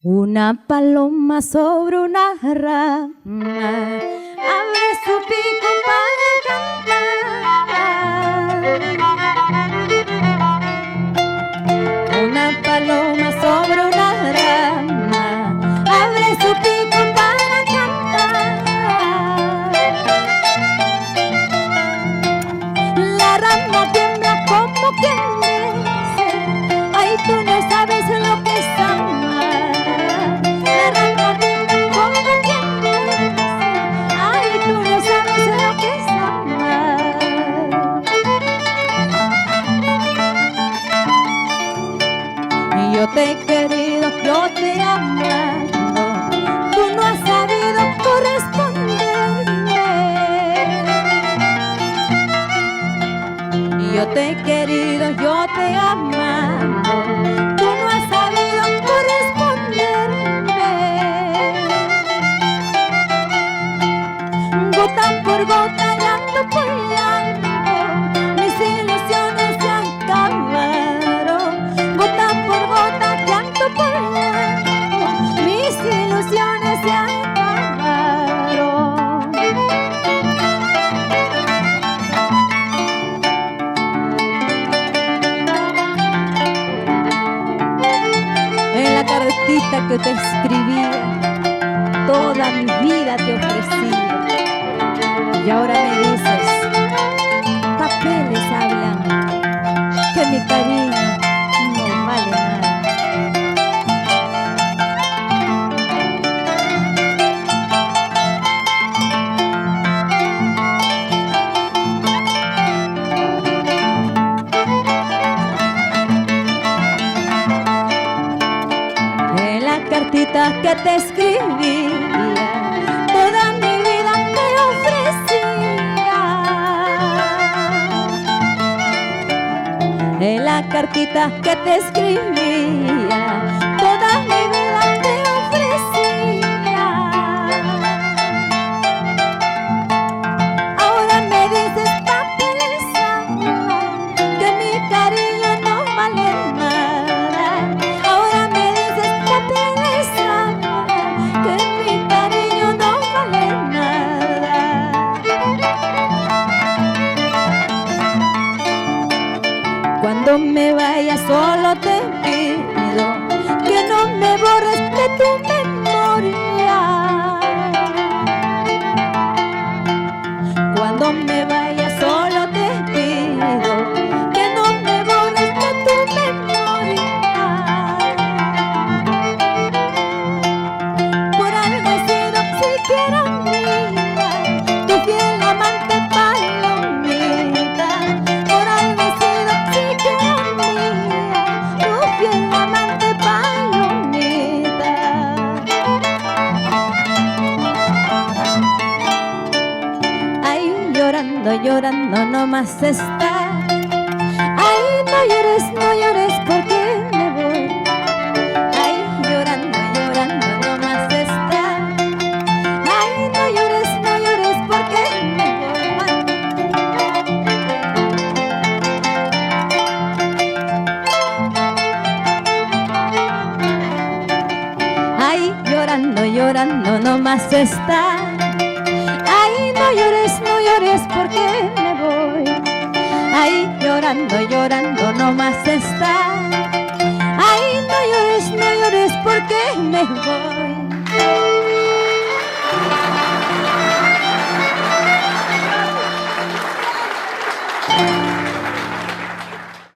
Una paloma sobre una rama abre su pico para cantar. Una paloma sobre una rama abre su pico para cantar. La rama tiembla como quien dice: ay, tú no sabes lo que es amar. Yo te he querido, yo te he amado, tú no has sabido corresponderme. Yo te he querido, yo te he amado, tú no has sabido corresponderme. Gota por gota, llanto por llanto, mis ilusiones se acabaron. Gota por gota, llanto por llanto, mis ilusiones se acabaron. En la cartita que te escribía, toda mi vida te ofrecía. Y ahora me dices, papeles hablan, que mi cariño no vale nada. En la cartita que te escribía, toda mi vida te ofrecía. En la cartita que te escribía, toda mi vida te ofrecía. Ahora me dices, papeles hablan, que mi cariño no vale nada. Ahora me dices, papeles hablan, que mi cariño no vale nada. Cuando me vaya solo te pido que no me borres de tu memoria. Cuando me vaya solo te pido que no me borres de tu memoria. Por algo he sido siquiera mía, tu fiel amante palomita. Por algo he sido siquiera mía, tu fiel amante palomita. Ay, llorando, llorando nomás está. Ay, no llores, no llores porque me voy. Ay, llorando, llorando nomás está. Ay, no llores porque me voy. Ay, llorando, llorando nomás está. Ay, no llores porque me voy. Ay, llorando, llorando nomás está.